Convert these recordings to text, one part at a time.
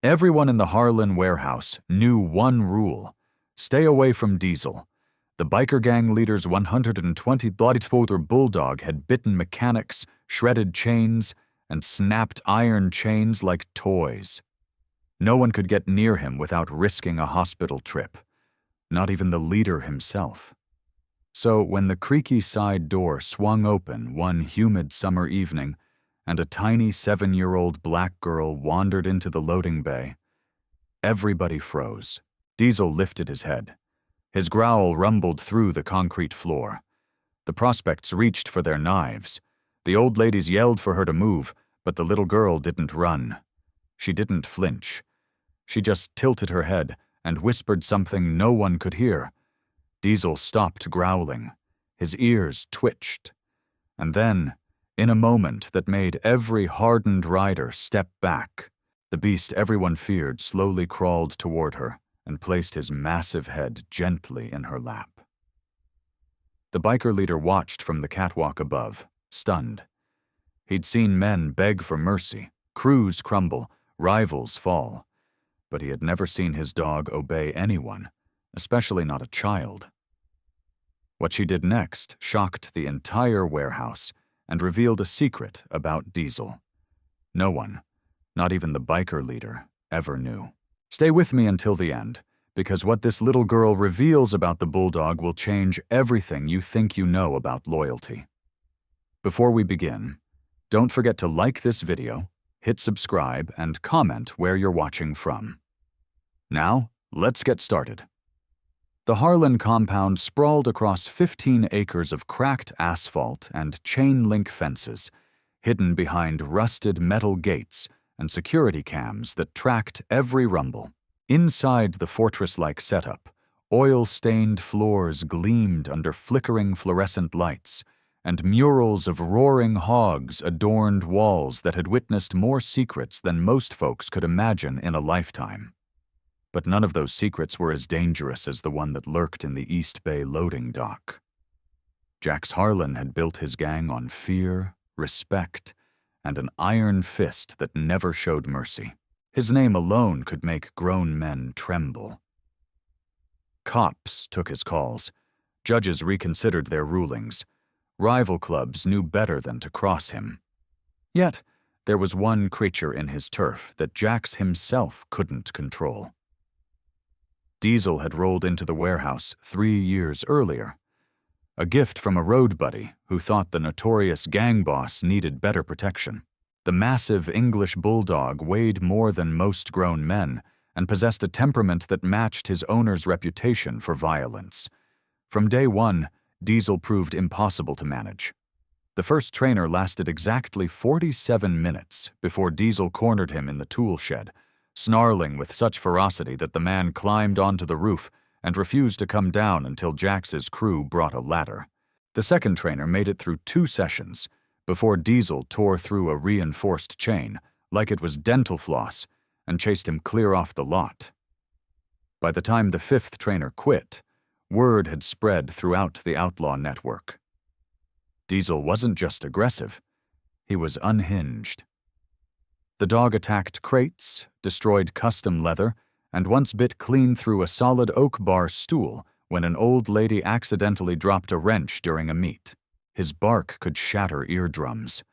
Everyone in the Harlan warehouse knew one rule: stay away from Diesel. The biker gang leader's 120-poter Bulldog had bitten mechanics, shredded chains, and snapped iron chains like toys. No one could get near him without risking a hospital trip, not even the leader himself. So when the creaky side door swung open one humid summer evening and a tiny 7-year-old black girl wandered into the loading bay, everybody froze. Diesel lifted his head. His growl rumbled through the concrete floor. The prospects reached for their knives. The old ladies yelled for her to move, but the little girl didn't run. She didn't flinch. She just tilted her head and whispered something no one could hear. Diesel stopped growling. His ears twitched. And then, in a moment that made every hardened rider step back, the beast everyone feared slowly crawled toward her and placed his massive head gently in her lap. The biker leader watched from the catwalk above, stunned. He'd seen men beg for mercy, crews crumble, rivals fall, but he had never seen his dog obey anyone, especially not a child. What she did next shocked the entire warehouse and revealed a secret about Diesel. No one, not even the biker leader, ever knew. Stay with me until the end, because what this little girl reveals about the Bulldog will change everything you think you know about loyalty. Before we begin, don't forget to like this video, hit subscribe, and comment where you're watching from. Now, let's get started. The Harlan compound sprawled across 15 acres of cracked asphalt and chain-link fences, hidden behind rusted metal gates and security cams that tracked every rumble. Inside the fortress-like setup, oil-stained floors gleamed under flickering fluorescent lights, and murals of roaring hogs adorned walls that had witnessed more secrets than most folks could imagine in a lifetime. But none of those secrets were as dangerous as the one that lurked in the East Bay loading dock. Jax Harlan had built his gang on fear, respect, and an iron fist that never showed mercy. His name alone could make grown men tremble. Cops took his calls. Judges reconsidered their rulings. Rival clubs knew better than to cross him. Yet, there was one creature in his turf that Jax himself couldn't control. Diesel had rolled into the warehouse 3 years earlier. A gift from a road buddy who thought the notorious gang boss needed better protection. The massive English Bulldog weighed more than most grown men and possessed a temperament that matched his owner's reputation for violence. From day one, Diesel proved impossible to manage. The first trainer lasted exactly 47 minutes before Diesel cornered him in the tool shed, snarling with such ferocity that the man climbed onto the roof and refused to come down until Jax's crew brought a ladder. The second trainer made it through 2 sessions before Diesel tore through a reinforced chain like it was dental floss and chased him clear off the lot. By the time the 5th trainer quit, word had spread throughout the outlaw network. Diesel wasn't just aggressive, he was unhinged. The dog attacked crates, destroyed custom leather, and once bit clean through a solid oak bar stool when an old lady accidentally dropped a wrench during a meet. His bark could shatter eardrums.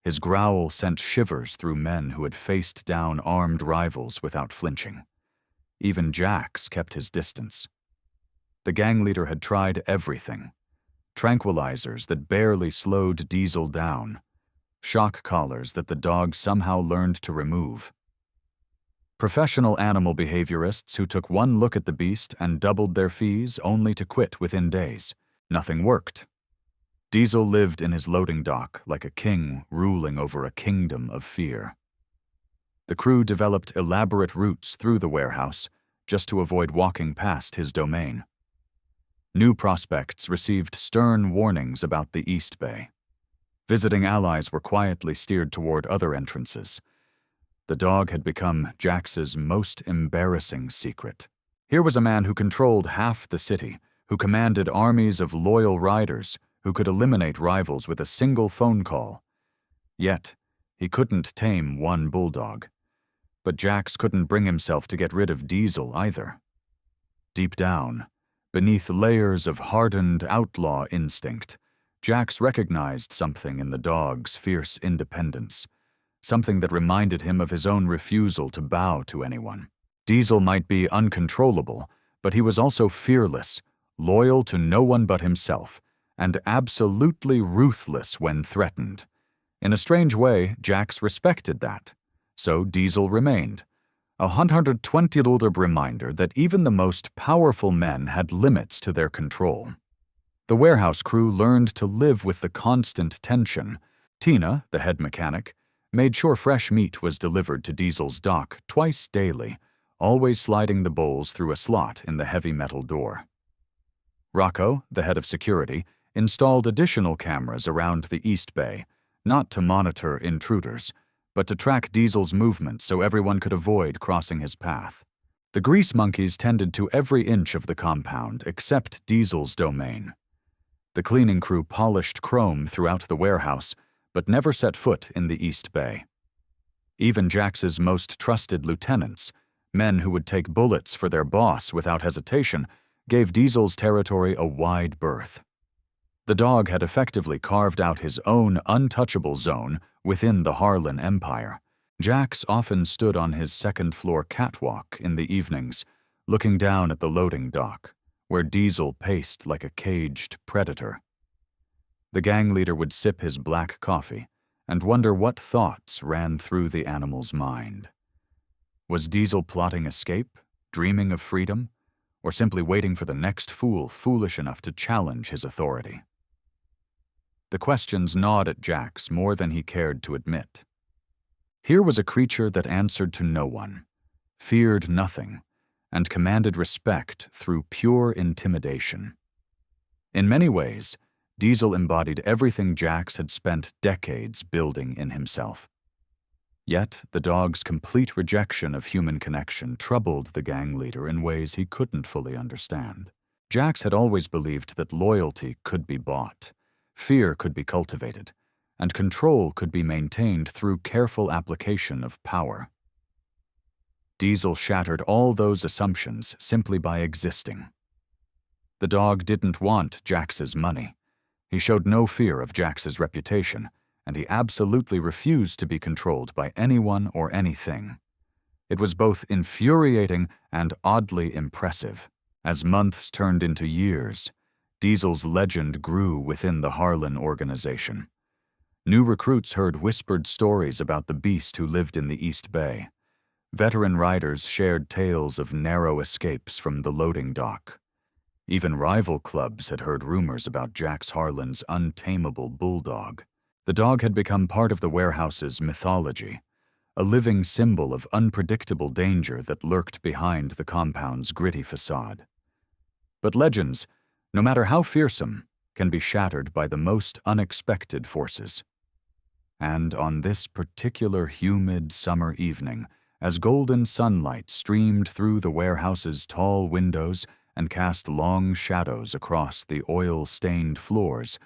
His growl sent shivers through men who had faced down armed rivals without flinching. Even Jax kept his distance. The gang leader had tried everything. Tranquilizers that barely slowed Diesel down. Shock collars that the dog somehow learned to remove. Professional animal behaviorists who took one look at the beast and doubled their fees only to quit within days. Nothing worked. Diesel lived in his loading dock like a king ruling over a kingdom of fear. The crew developed elaborate routes through the warehouse just to avoid walking past his domain. New prospects received stern warnings about the East Bay. Visiting allies were quietly steered toward other entrances. The dog had become Jax's most embarrassing secret. Here was a man who controlled half the city, who commanded armies of loyal riders, who could eliminate rivals with a single phone call. Yet, he couldn't tame one Bulldog. But Jax couldn't bring himself to get rid of Diesel either. Deep down, beneath layers of hardened outlaw instinct, Jax recognized something in the dog's fierce independence, something that reminded him of his own refusal to bow to anyone. Diesel might be uncontrollable, but he was also fearless, loyal to no one but himself, and absolutely ruthless when threatened. In a strange way, Jax respected that. So Diesel remained, a 120-year-old reminder that even the most powerful men had limits to their control. The warehouse crew learned to live with the constant tension. Tina, the head mechanic, made sure fresh meat was delivered to Diesel's dock twice daily, always sliding the bowls through a slot in the heavy metal door. Rocco, the head of security, installed additional cameras around the East Bay, not to monitor intruders, but to track Diesel's movements so everyone could avoid crossing his path. The grease monkeys tended to every inch of the compound except Diesel's domain. The cleaning crew polished chrome throughout the warehouse, but never set foot in the East Bay. Even Jax's most trusted lieutenants, men who would take bullets for their boss without hesitation, gave Diesel's territory a wide berth. The dog had effectively carved out his own untouchable zone within the Harlan Empire. Jax often stood on his second-floor catwalk in the evenings, looking down at the loading dock, where Diesel paced like a caged predator. The gang leader would sip his black coffee and wonder what thoughts ran through the animal's mind. Was Diesel plotting escape, dreaming of freedom, or simply waiting for the next fool foolish enough to challenge his authority? The questions gnawed at Jax more than he cared to admit. Here was a creature that answered to no one, feared nothing, and commanded respect through pure intimidation. In many ways, Diesel embodied everything Jax had spent decades building in himself. Yet, the dog's complete rejection of human connection troubled the gang leader in ways he couldn't fully understand. Jax had always believed that loyalty could be bought, fear could be cultivated, and control could be maintained through careful application of power. Diesel shattered all those assumptions simply by existing. The dog didn't want Jax's money. He showed no fear of Jax's reputation, and he absolutely refused to be controlled by anyone or anything. It was both infuriating and oddly impressive. As months turned into years, Diesel's legend grew within the Harlan organization. New recruits heard whispered stories about the beast who lived in the East Bay. Veteran riders shared tales of narrow escapes from the loading dock. Even rival clubs had heard rumors about Jax Harlan's untamable Bulldog. The dog had become part of the warehouse's mythology, a living symbol of unpredictable danger that lurked behind the compound's gritty facade. But legends, no matter how fearsome, can be shattered by the most unexpected forces. And on this particular humid summer evening, as golden sunlight streamed through the warehouse's tall windows and cast long shadows across the oil-stained floors,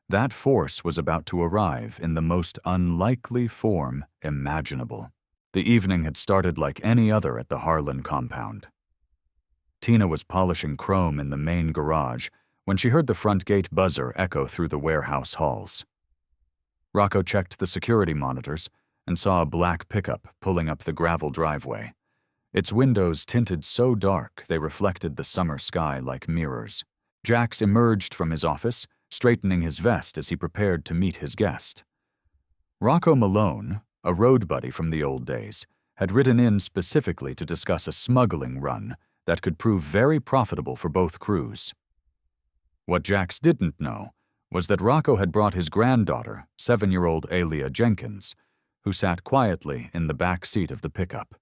that force was about to arrive in the most unlikely form imaginable. The evening had started like any other at the Harlan compound. Tina was polishing chrome in the main garage when she heard the front gate buzzer echo through the warehouse halls. Rocco checked the security monitors and saw a black pickup pulling up the gravel driveway. Its windows tinted so dark they reflected the summer sky like mirrors. Jax emerged from his office, straightening his vest as he prepared to meet his guest. Rocco Malone, a road buddy from the old days, had ridden in specifically to discuss a smuggling run that could prove very profitable for both crews. What Jax didn't know was that Rocco had brought his granddaughter, 7-year-old Alia Jenkins, who sat quietly in the back seat of the pickup,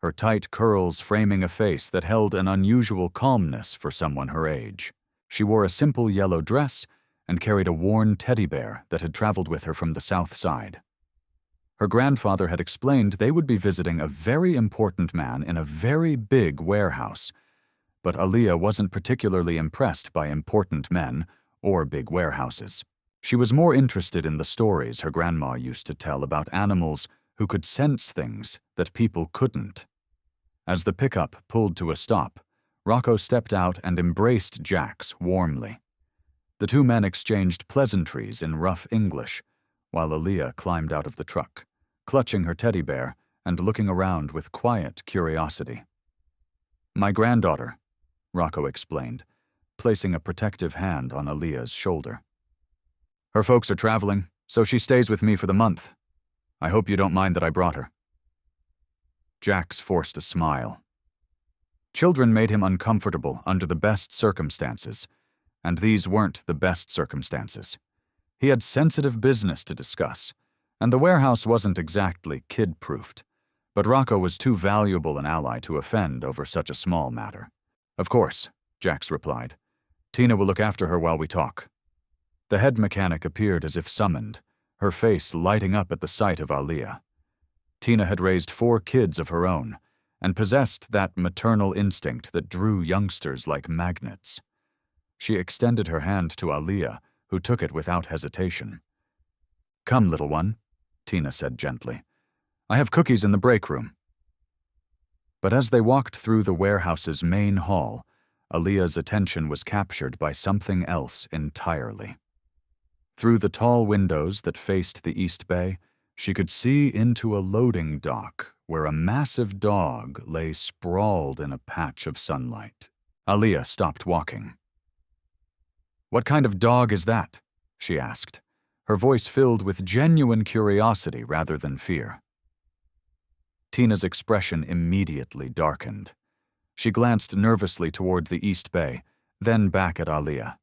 her tight curls framing a face that held an unusual calmness for someone her age. She wore a simple yellow dress and carried a worn teddy bear that had traveled with her from the South Side. Her grandfather had explained they would be visiting a very important man in a very big warehouse, but Aaliyah wasn't particularly impressed by important men or big warehouses. She was more interested in the stories her grandma used to tell about animals who could sense things that people couldn't. As the pickup pulled to a stop, Rocco stepped out and embraced Jax warmly. The two men exchanged pleasantries in rough English, while Aaliyah climbed out of the truck, clutching her teddy bear and looking around with quiet curiosity. "My granddaughter," Rocco explained, placing a protective hand on Aaliyah's shoulder. "Her folks are traveling, so she stays with me for the month. I hope you don't mind that I brought her." Jax forced a smile. Children made him uncomfortable under the best circumstances, and these weren't the best circumstances. He had sensitive business to discuss, and the warehouse wasn't exactly kid-proofed, but Rocco was too valuable an ally to offend over such a small matter. "Of course," Jax replied. "Tina will look after her while we talk." The head mechanic appeared as if summoned, her face lighting up at the sight of Aaliyah. Tina had raised 4 kids of her own, and possessed that maternal instinct that drew youngsters like magnets. She extended her hand to Aaliyah, who took it without hesitation. "Come, little one," Tina said gently. "I have cookies in the break room." But as they walked through the warehouse's main hall, Aaliyah's attention was captured by something else entirely. Through the tall windows that faced the East Bay, she could see into a loading dock where a massive dog lay sprawled in a patch of sunlight. Aaliyah stopped walking. "What kind of dog is that?" she asked, her voice filled with genuine curiosity rather than fear. Tina's expression immediately darkened. She glanced nervously toward the East Bay, then back at Aaliyah.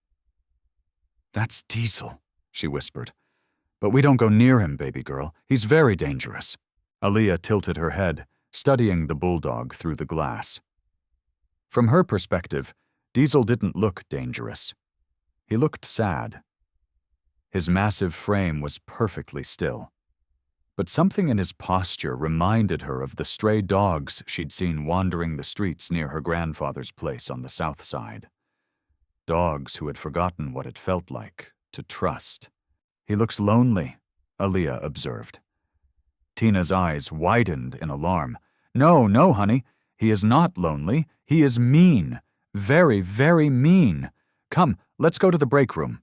"That's Diesel," she whispered. "But we don't go near him, baby girl. He's very dangerous." Aaliyah tilted her head, studying the Bulldog through the glass. From her perspective, Diesel didn't look dangerous. He looked sad. His massive frame was perfectly still. But something in his posture reminded her of the stray dogs she'd seen wandering the streets near her grandfather's place on the south side. Dogs who had forgotten what it felt like to trust. "He looks lonely," Aaliyah observed. Tina's eyes widened in alarm. No, honey. He is not lonely. He is mean. Very, very mean. Come, let's go to the break room."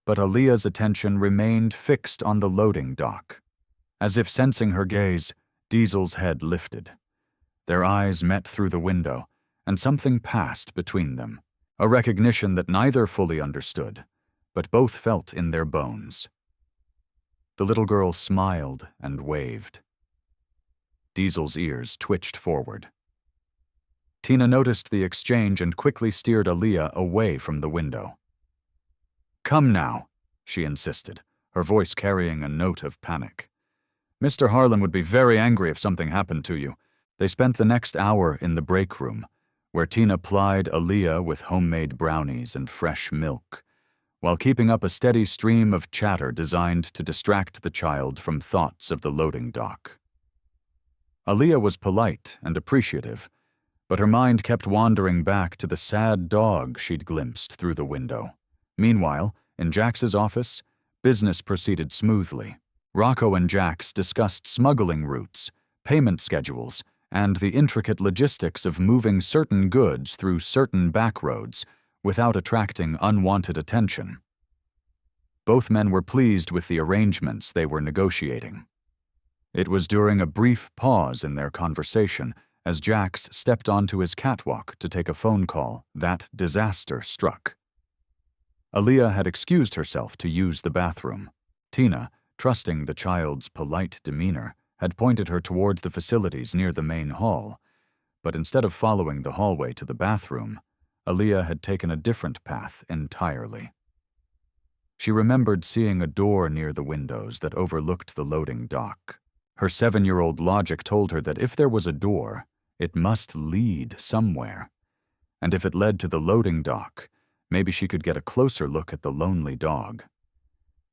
But Aaliyah's attention remained fixed on the loading dock. As if sensing her gaze, Diesel's head lifted. Their eyes met through the window, and something passed between them, a recognition that neither fully understood, but both felt in their bones. The little girl smiled and waved. Diesel's ears twitched forward. Tina noticed the exchange and quickly steered Aaliyah away from the window. "Come now," she insisted, her voice carrying a note of panic. "Mr. Harlan would be very angry if something happened to you." They spent the next hour in the break room, where Tina plied Aaliyah with homemade brownies and fresh milk, while keeping up a steady stream of chatter designed to distract the child from thoughts of the loading dock. Aaliyah was polite and appreciative, but her mind kept wandering back to the sad dog she'd glimpsed through the window. Meanwhile, in Jax's office, business proceeded smoothly. Rocco and Jax discussed smuggling routes, payment schedules, and the intricate logistics of moving certain goods through certain backroads without attracting unwanted attention. Both men were pleased with the arrangements they were negotiating. It was during a brief pause in their conversation as Jax stepped onto his catwalk to take a phone call that disaster struck. Aaliyah had excused herself to use the bathroom. Tina, trusting the child's polite demeanor, had pointed her toward the facilities near the main hall, but instead of following the hallway to the bathroom, Aaliyah had taken a different path entirely. She remembered seeing a door near the windows that overlooked the loading dock. Her 7-year-old logic told her that if there was a door, it must lead somewhere. And if it led to the loading dock, maybe she could get a closer look at the lonely dog.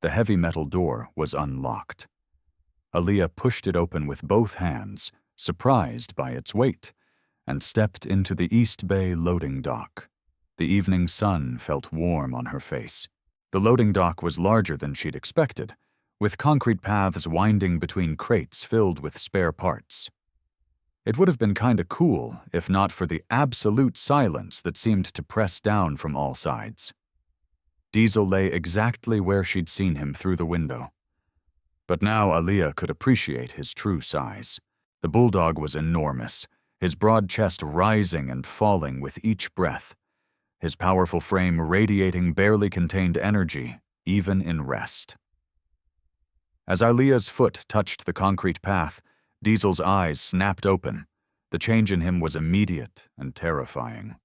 The heavy metal door was unlocked. Aaliyah pushed it open with both hands, surprised by its weight, and stepped into the East Bay loading dock. The evening sun felt warm on her face. The loading dock was larger than she'd expected, with concrete paths winding between crates filled with spare parts. It would have been kinda cool if not for the absolute silence that seemed to press down from all sides. Diesel lay exactly where she'd seen him through the window. But now Aaliyah could appreciate his true size. The bulldog was enormous, his broad chest rising and falling with each breath, his powerful frame radiating barely contained energy, even in rest. As Aaliyah's foot touched the concrete path, Diesel's eyes snapped open. The change in him was immediate and terrifying.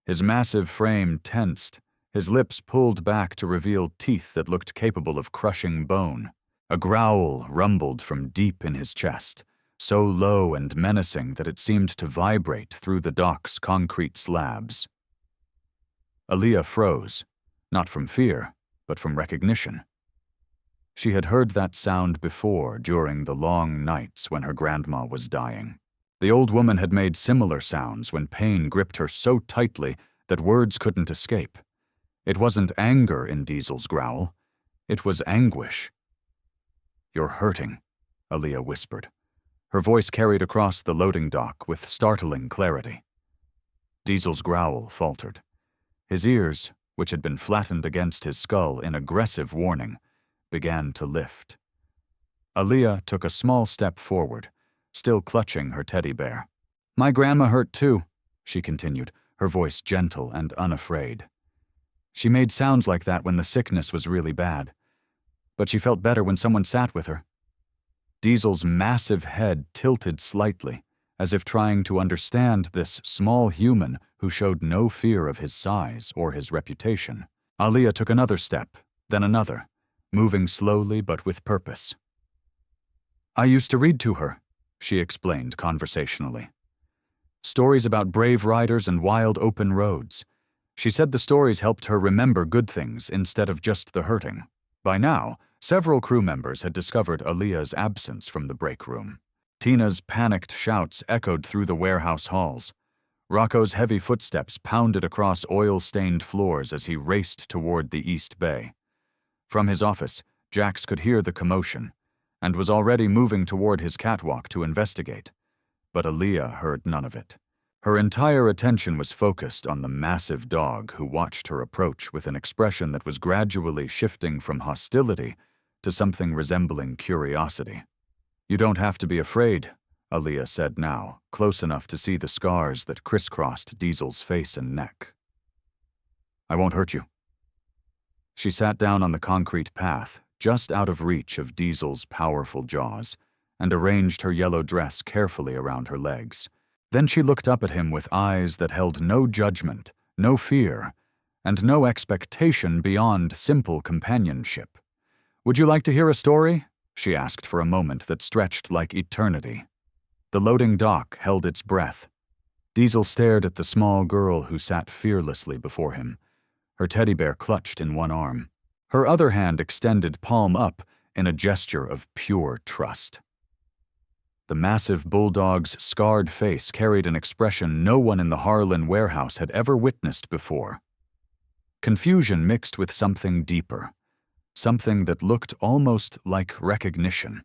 His massive frame tensed, his lips pulled back to reveal teeth that looked capable of crushing bone. A growl rumbled from deep in his chest, so low and menacing that it seemed to vibrate through the dock's concrete slabs. Aaliyah froze, not from fear, but from recognition. She had heard that sound before during the long nights when her grandma was dying. The old woman had made similar sounds when pain gripped her so tightly that words couldn't escape. It wasn't anger in Diesel's growl. It was anguish. "You're hurting," Aaliyah whispered. Her voice carried across the loading dock with startling clarity. Diesel's growl faltered. His ears, which had been flattened against his skull in aggressive warning, began to lift. Aaliyah took a small step forward, still clutching her teddy bear. "My grandma hurt too," she continued, her voice gentle and unafraid. "She made sounds like that when the sickness was really bad, but she felt better when someone sat with her." Diesel's massive head tilted slightly, as if trying to understand this small human who showed no fear of his size or his reputation. Aaliyah took another step, then another, moving slowly but with purpose. "I used to read to her," she explained conversationally. "Stories about brave riders and wild open roads. She said the stories helped her remember good things instead of just the hurting." By now, several crew members had discovered Aaliyah's absence from the break room. Tina's panicked shouts echoed through the warehouse halls. Rocco's heavy footsteps pounded across oil-stained floors as he raced toward the East Bay. From his office, Jax could hear the commotion, and was already moving toward his catwalk to investigate. But Aaliyah heard none of it. Her entire attention was focused on the massive dog who watched her approach with an expression that was gradually shifting from hostility to something resembling curiosity. "You don't have to be afraid," Aaliyah said now, close enough to see the scars that crisscrossed Diesel's face and neck. "I won't hurt you." She sat down on the concrete path, just out of reach of Diesel's powerful jaws, and arranged her yellow dress carefully around her legs. Then she looked up at him with eyes that held no judgment, no fear, and no expectation beyond simple companionship. "Would you like to hear a story?" she asked for a moment that stretched like eternity. The loading dock held its breath. Diesel stared at the small girl who sat fearlessly before him, her teddy bear clutched in one arm, her other hand extended palm up in a gesture of pure trust. The massive bulldog's scarred face carried an expression no one in the Harlan warehouse had ever witnessed before. Confusion mixed with something deeper, something that looked almost like recognition.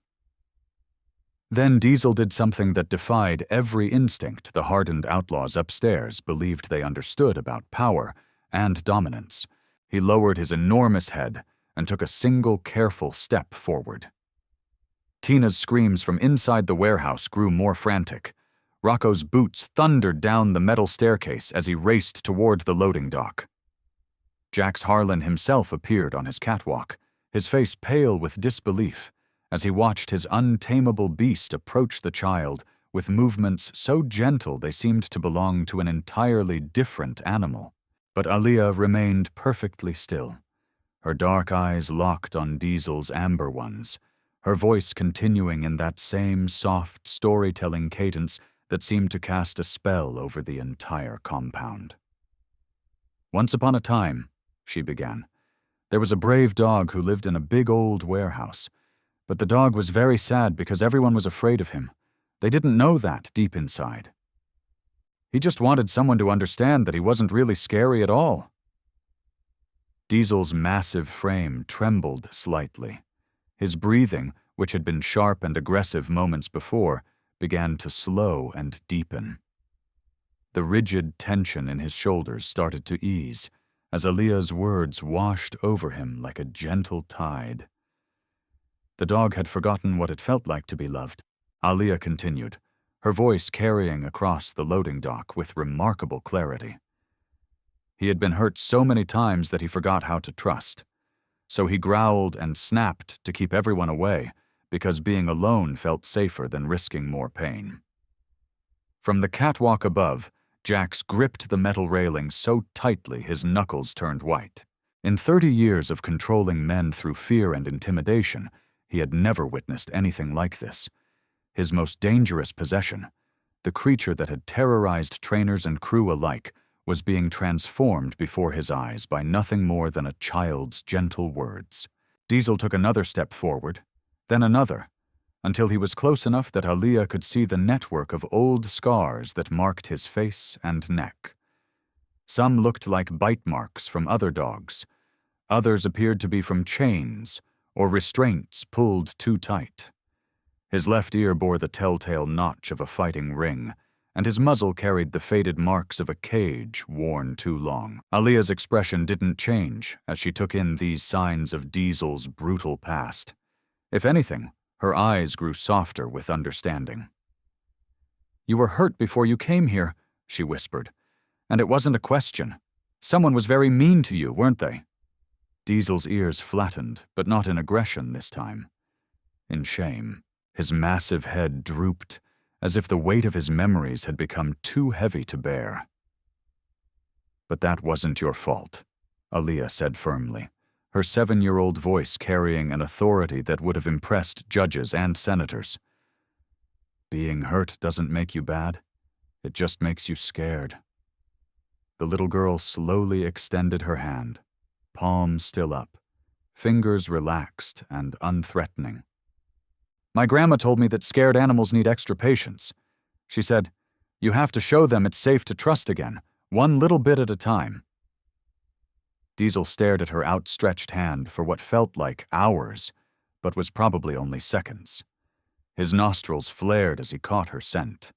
Then Diesel did something that defied every instinct the hardened outlaws upstairs believed they understood about power and dominance. He lowered his enormous head and took a single careful step forward. Tina's screams from inside the warehouse grew more frantic. Rocco's boots thundered down the metal staircase as he raced toward the loading dock. Jax Harlan himself appeared on his catwalk, his face pale with disbelief, as he watched his untamable beast approach the child with movements so gentle they seemed to belong to an entirely different animal. But Aaliyah remained perfectly still, her dark eyes locked on Diesel's amber ones, her voice continuing in that same soft storytelling cadence that seemed to cast a spell over the entire compound. "Once upon a time," she began, "there was a brave dog who lived in a big old warehouse. But the dog was very sad because everyone was afraid of him. They didn't know that deep inside. He just wanted someone to understand that he wasn't really scary at all." Diesel's massive frame trembled slightly. His breathing, which had been sharp and aggressive moments before, began to slow and deepen. The rigid tension in his shoulders started to ease as Aaliyah's words washed over him like a gentle tide. The dog had forgotten what it felt like to be loved. Aaliyah continued, her voice carrying across the loading dock with remarkable clarity. He had been hurt so many times that he forgot how to trust. So he growled and snapped to keep everyone away, because being alone felt safer than risking more pain. From the catwalk above, Jax gripped the metal railing so tightly his knuckles turned white. In 30 years of controlling men through fear and intimidation, he had never witnessed anything like this. His most dangerous possession, the creature that had terrorized trainers and crew alike, was being transformed before his eyes by nothing more than a child's gentle words. Diesel took another step forward, then another, until he was close enough that Aaliyah could see the network of old scars that marked his face and neck. Some looked like bite marks from other dogs. Others appeared to be from chains or restraints pulled too tight. His left ear bore the telltale notch of a fighting ring, and his muzzle carried the faded marks of a cage worn too long. Aaliyah's expression didn't change as she took in these signs of Diesel's brutal past. If anything, her eyes grew softer with understanding. "You were hurt before you came here," she whispered. "And it wasn't a question. Someone was very mean to you, weren't they?" Diesel's ears flattened, but not in aggression this time. In shame, his massive head drooped, as if the weight of his memories had become too heavy to bear. "But that wasn't your fault," Aaliyah said firmly, her 7-year-old voice carrying an authority that would have impressed judges and senators. "Being hurt doesn't make you bad. It just makes you scared." The little girl slowly extended her hand, palm still up, fingers relaxed and unthreatening. "My grandma told me that scared animals need extra patience. She said, you have to show them it's safe to trust again, one little bit at a time." Diesel stared at her outstretched hand for what felt like hours, but was probably only seconds. His nostrils flared as he caught her scent.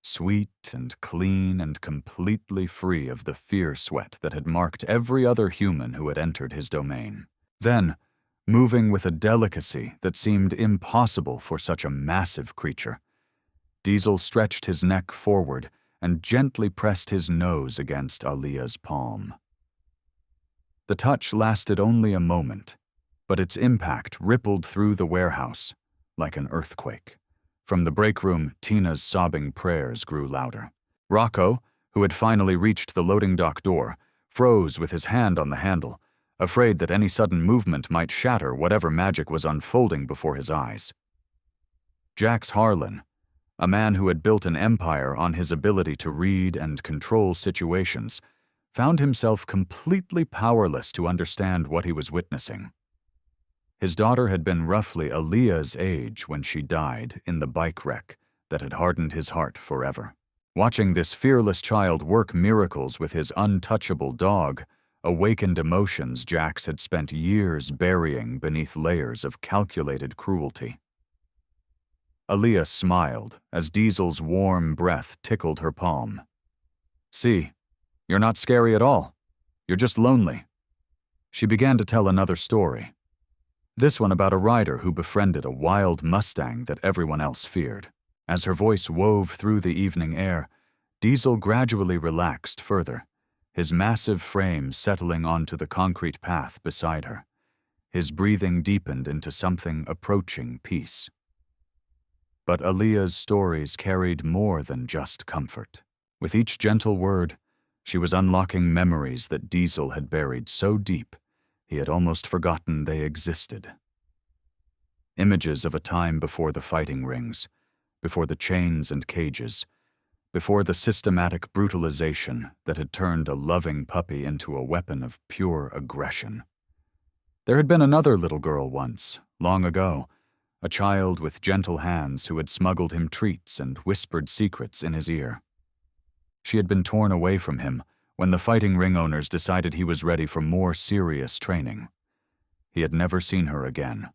Sweet and clean and completely free of the fear sweat that had marked every other human who had entered his domain. Then, moving with a delicacy that seemed impossible for such a massive creature, Diesel stretched his neck forward and gently pressed his nose against Aaliyah's palm. The touch lasted only a moment, but its impact rippled through the warehouse like an earthquake. From the break room, Tina's sobbing prayers grew louder. Rocco, who had finally reached the loading dock door, froze with his hand on the handle, afraid that any sudden movement might shatter whatever magic was unfolding before his eyes. Jax Harlan, a man who had built an empire on his ability to read and control situations, found himself completely powerless to understand what he was witnessing. His daughter had been roughly Aaliyah's age when she died in the bike wreck that had hardened his heart forever. Watching this fearless child work miracles with his untouchable dog awakened emotions Jax had spent years burying beneath layers of calculated cruelty. Aaliyah smiled as Diesel's warm breath tickled her palm. "See, you're not scary at all. You're just lonely." She began to tell another story. This one about a rider who befriended a wild Mustang that everyone else feared. As her voice wove through the evening air, Diesel gradually relaxed further, his massive frame settling onto the concrete path beside her. His breathing deepened into something approaching peace. But Aaliyah's stories carried more than just comfort. With each gentle word, she was unlocking memories that Diesel had buried so deep he had almost forgotten they existed. Images of a time before the fighting rings, before the chains and cages, before the systematic brutalization that had turned a loving puppy into a weapon of pure aggression. There had been another little girl once, long ago, a child with gentle hands who had smuggled him treats and whispered secrets in his ear. She had been torn away from him when the fighting ring owners decided he was ready for more serious training. He had never seen her again,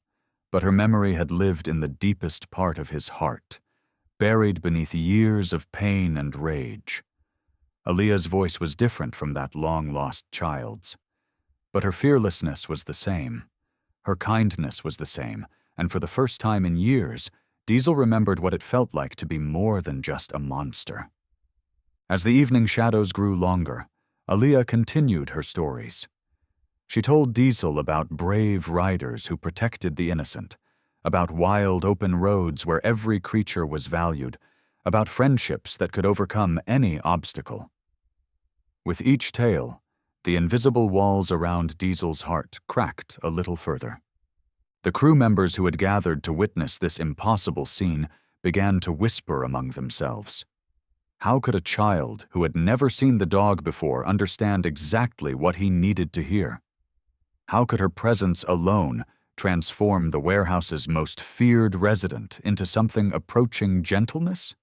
but her memory had lived in the deepest part of his heart, buried beneath years of pain and rage. Aaliyah's voice was different from that long-lost child's, but her fearlessness was the same. Her kindness was the same, and for the first time in years, Diesel remembered what it felt like to be more than just a monster. As the evening shadows grew longer, Aaliyah continued her stories. She told Diesel about brave riders who protected the innocent, about wild open roads where every creature was valued, about friendships that could overcome any obstacle. With each tale, the invisible walls around Diesel's heart cracked a little further. The crew members who had gathered to witness this impossible scene began to whisper among themselves. How could a child who had never seen the dog before understand exactly what he needed to hear? How could her presence alone transform the warehouse's most feared resident into something approaching gentleness?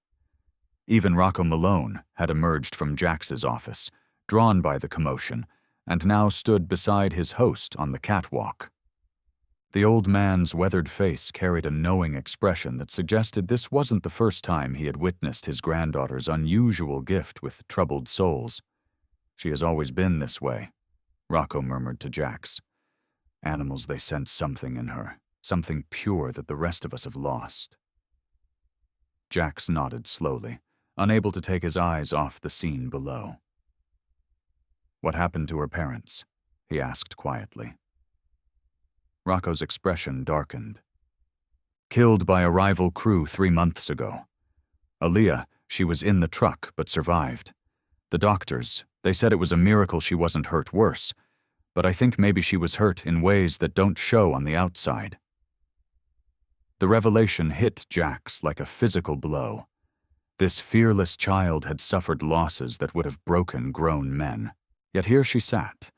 Even Rocco Malone had emerged from Jax's office, drawn by the commotion, and now stood beside his host on the catwalk. The old man's weathered face carried a knowing expression that suggested this wasn't the first time he had witnessed his granddaughter's unusual gift with troubled souls. "She has always been this way," Rocco murmured to Jax. "Animals, they sense something in her, something pure that the rest of us have lost." Jax nodded slowly, unable to take his eyes off the scene below. "What happened to her parents?" he asked quietly. Rocco's expression darkened. "Killed by a rival crew 3 months ago. Aaliyah, she was in the truck but survived. The doctors, they said it was a miracle she wasn't hurt worse, but I think maybe she was hurt in ways that don't show on the outside." The revelation hit Jax like a physical blow. This fearless child had suffered losses that would have broken grown men. Yet here she sat,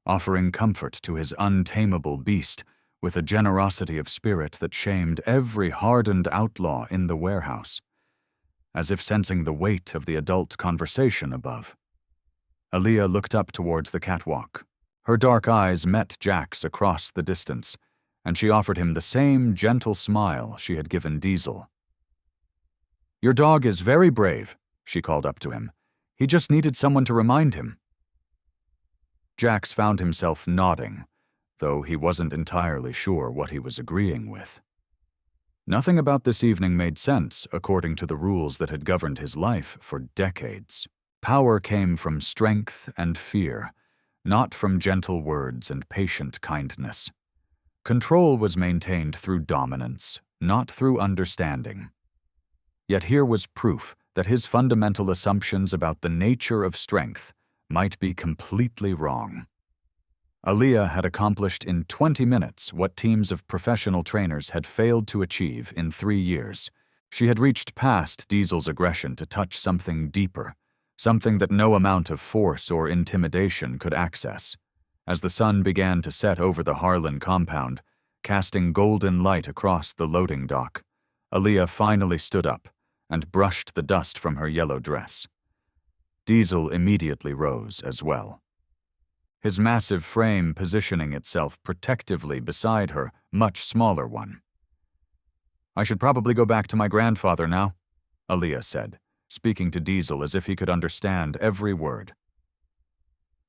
offering comfort to his untamable beast with a generosity of spirit that shamed every hardened outlaw in the warehouse, as if sensing the weight of the adult conversation above. Aaliyah looked up towards the catwalk. Her dark eyes met Jax across the distance, and she offered him the same gentle smile she had given Diesel. "Your dog is very brave," she called up to him. "He just needed someone to remind him." Jax found himself nodding, though he wasn't entirely sure what he was agreeing with. Nothing about this evening made sense according to the rules that had governed his life for decades. Power came from strength and fear, not from gentle words and patient kindness. Control was maintained through dominance, not through understanding. Yet here was proof that his fundamental assumptions about the nature of strength might be completely wrong. Aaliyah had accomplished in 20 minutes what teams of professional trainers had failed to achieve in 3 years. She had reached past Diesel's aggression to touch something deeper, something that no amount of force or intimidation could access. As the sun began to set over the Harlan compound, casting golden light across the loading dock, Aaliyah finally stood up and brushed the dust from her yellow dress. Diesel immediately rose as well, his massive frame positioning itself protectively beside her much smaller one. "I should probably go back to my grandfather now," Aaliyah said, speaking to Diesel as if he could understand every word.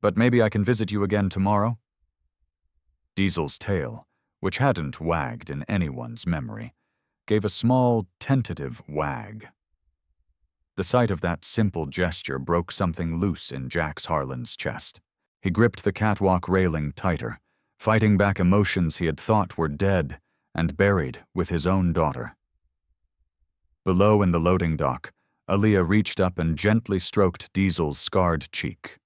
"But maybe I can visit you again tomorrow?" Diesel's tail, which hadn't wagged in anyone's memory, gave a small, tentative wag. The sight of that simple gesture broke something loose in Jax Harlan's chest. He gripped the catwalk railing tighter, fighting back emotions he had thought were dead and buried with his own daughter. Below in the loading dock, Aaliyah reached up and gently stroked Diesel's scarred cheek.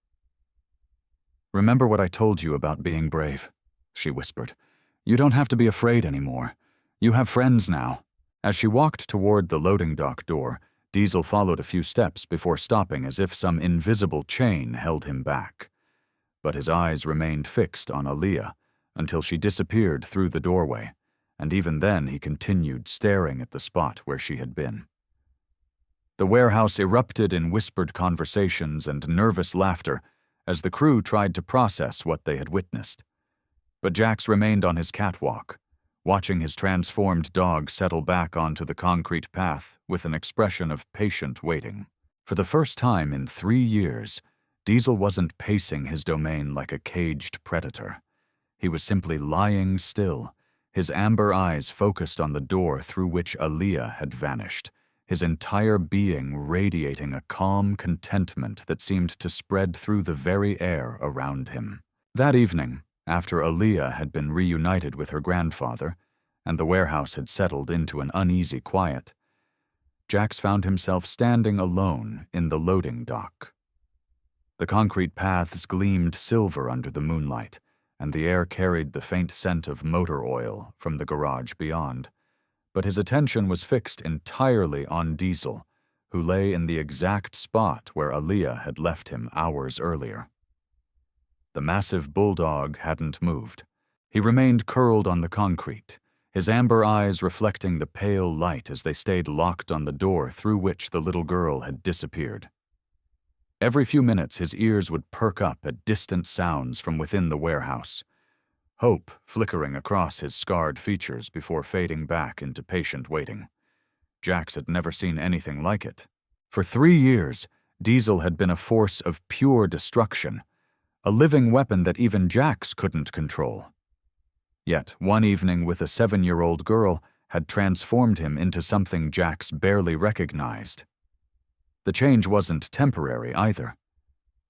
"Remember what I told you about being brave," she whispered. "You don't have to be afraid anymore. You have friends now." As she walked toward the loading dock door, Diesel followed a few steps before stopping as if some invisible chain held him back. But his eyes remained fixed on Aaliyah until she disappeared through the doorway, and even then he continued staring at the spot where she had been. The warehouse erupted in whispered conversations and nervous laughter as the crew tried to process what they had witnessed. But Jax remained on his catwalk, watching his transformed dog settle back onto the concrete path with an expression of patient waiting. For the first time in 3 years, Diesel wasn't pacing his domain like a caged predator. He was simply lying still, his amber eyes focused on the door through which Aaliyah had vanished, his entire being radiating a calm contentment that seemed to spread through the very air around him. That evening, after Aaliyah had been reunited with her grandfather, and the warehouse had settled into an uneasy quiet, Jax found himself standing alone in the loading dock. The concrete paths gleamed silver under the moonlight, and the air carried the faint scent of motor oil from the garage beyond. But his attention was fixed entirely on Diesel, who lay in the exact spot where Aaliyah had left him hours earlier. The massive Bulldog hadn't moved. He remained curled on the concrete, his amber eyes reflecting the pale light as they stayed locked on the door through which the little girl had disappeared. Every few minutes his ears would perk up at distant sounds from within the warehouse, hope flickering across his scarred features before fading back into patient waiting. Jax had never seen anything like it. For 3 years, Diesel had been a force of pure destruction, a living weapon that even Jax couldn't control. Yet one evening with a 7-year-old girl had transformed him into something Jax barely recognized. The change wasn't temporary either.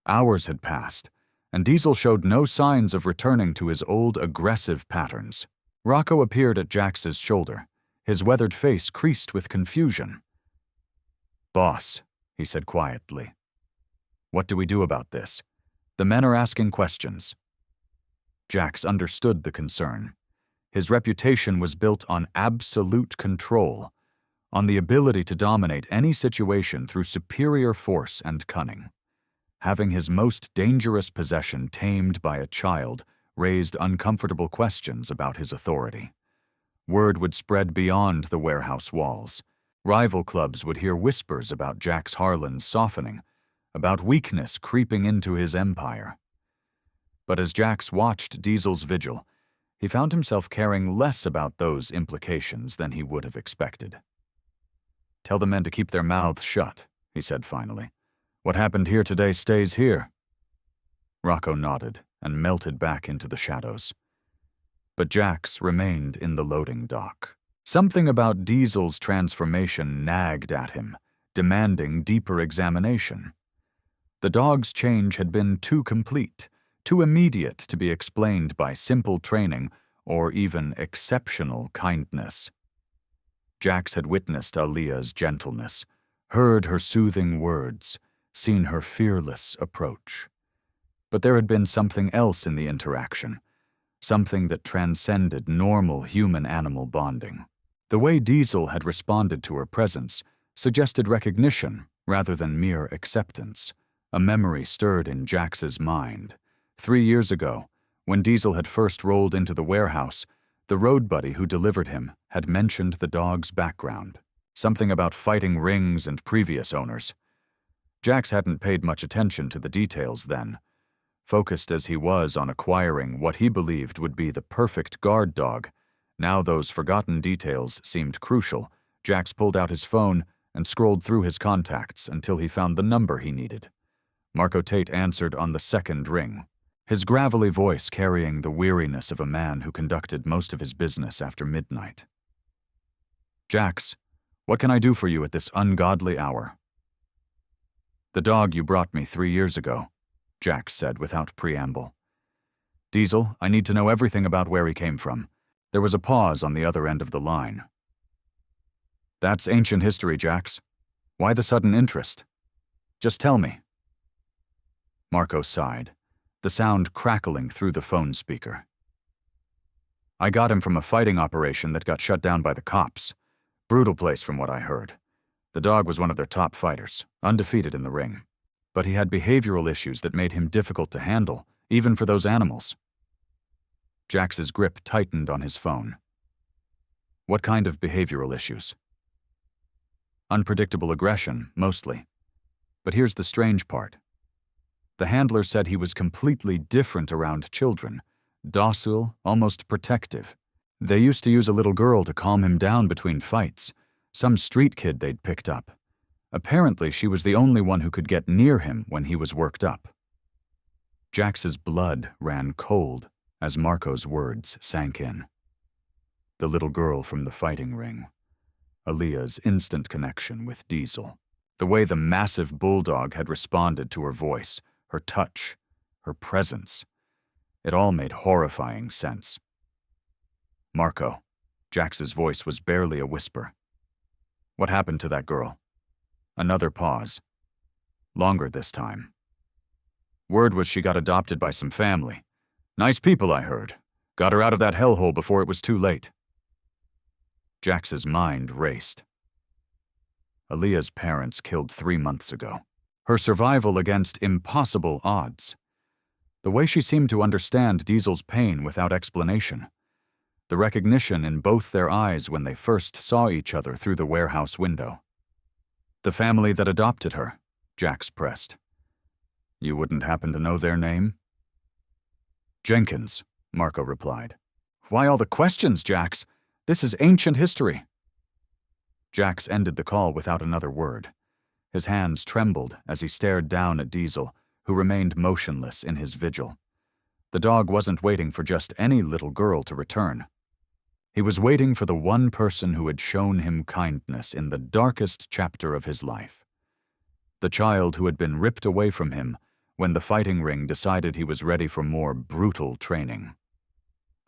Hours had passed, and Diesel showed no signs of returning to his old aggressive patterns. Rocco appeared at Jax's shoulder, his weathered face creased with confusion. "Boss," he said quietly, "what do we do about this? The men are asking questions." Jax understood the concern. His reputation was built on absolute control, on the ability to dominate any situation through superior force and cunning. Having his most dangerous possession tamed by a child raised uncomfortable questions about his authority. Word would spread beyond the warehouse walls. Rival clubs would hear whispers about Jax Harlan's softening, about weakness creeping into his empire. But as Jax watched Diesel's vigil, he found himself caring less about those implications than he would have expected. "Tell the men to keep their mouths shut," he said finally. "What happened here today stays here." Rocco nodded and melted back into the shadows. But Jax remained in the loading dock. Something about Diesel's transformation nagged at him, demanding deeper examination. The dog's change had been too complete, too immediate to be explained by simple training or even exceptional kindness. Jax had witnessed Aaliyah's gentleness, heard her soothing words, seen her fearless approach. But there had been something else in the interaction, something that transcended normal human-animal bonding. The way Diesel had responded to her presence suggested recognition rather than mere acceptance. A memory stirred in Jax's mind. 3 years ago, when Diesel had first rolled into the warehouse, the road buddy who delivered him had mentioned the dog's background, something about fighting rings and previous owners. Jax hadn't paid much attention to the details then. Focused as he was on acquiring what he believed would be the perfect guard dog, now those forgotten details seemed crucial. Jax pulled out his phone and scrolled through his contacts until he found the number he needed. Marco Tate answered on the second ring, his gravelly voice carrying the weariness of a man who conducted most of his business after midnight. "Jax, what can I do for you at this ungodly hour?" "The dog you brought me 3 years ago," Jax said without preamble. "Diesel, I need to know everything about where he came from." There was a pause on the other end of the line. "That's ancient history, Jax. Why the sudden interest? Just tell me." Marco sighed, the sound crackling through the phone speaker. "I got him from a fighting operation that got shut down by the cops. Brutal place from what I heard. The dog was one of their top fighters, undefeated in the ring. But he had behavioral issues that made him difficult to handle, even for those animals." Jax's grip tightened on his phone. "What kind of behavioral issues?" "Unpredictable aggression, mostly. But here's the strange part. The handler said he was completely different around children, docile, almost protective. They used to use a little girl to calm him down between fights, some street kid they'd picked up. Apparently, she was the only one who could get near him when he was worked up. Jax's blood ran cold as Marco's words sank in. The little girl from the fighting ring. Aaliyah's instant connection with Diesel. The way the massive Bulldog had responded to her voice, her touch, her presence. It all made horrifying sense. Marco. Jax's voice was barely a whisper. What happened to that girl? Another pause. Longer this time. Word was she got adopted by some family. Nice people, I heard. Got her out of that hellhole before it was too late. Jax's mind raced. Aaliyah's parents killed 3 months ago. Her survival against impossible odds. The way she seemed to understand Diesel's pain without explanation. The recognition in both their eyes when they first saw each other through the warehouse window. The family that adopted her, Jax pressed. You wouldn't happen to know their name? Jenkins, Marco replied. Why all the questions, Jax? This is ancient history. Jax ended the call without another word. His hands trembled as he stared down at Diesel, who remained motionless in his vigil. The dog wasn't waiting for just any little girl to return. He was waiting for the one person who had shown him kindness in the darkest chapter of his life. The child who had been ripped away from him when the fighting ring decided he was ready for more brutal training.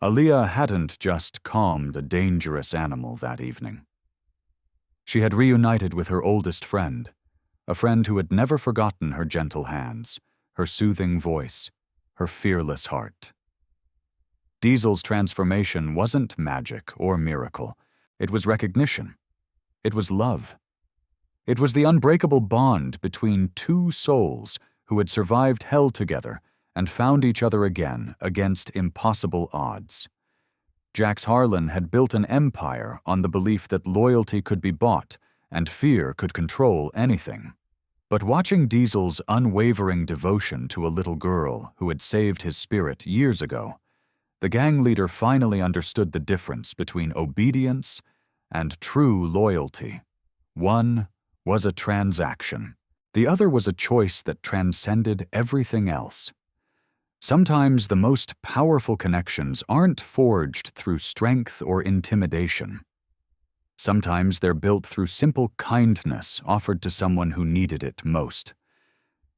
Aaliyah hadn't just calmed a dangerous animal that evening. She had reunited with her oldest friend, a friend who had never forgotten her gentle hands, her soothing voice, her fearless heart. Diesel's transformation wasn't magic or miracle. It was recognition. It was love. It was the unbreakable bond between two souls who had survived hell together and found each other again against impossible odds. Jax Harlan had built an empire on the belief that loyalty could be bought and fear could control anything. But watching Diesel's unwavering devotion to a little girl who had saved his spirit years ago, the gang leader finally understood the difference between obedience and true loyalty. One was a transaction. The other was a choice that transcended everything else. Sometimes the most powerful connections aren't forged through strength or intimidation. Sometimes they're built through simple kindness offered to someone who needed it most.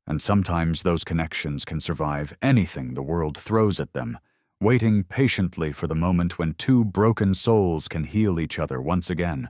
And sometimes those connections can survive anything the world throws at them, waiting patiently for the moment when two broken souls can heal each other once again.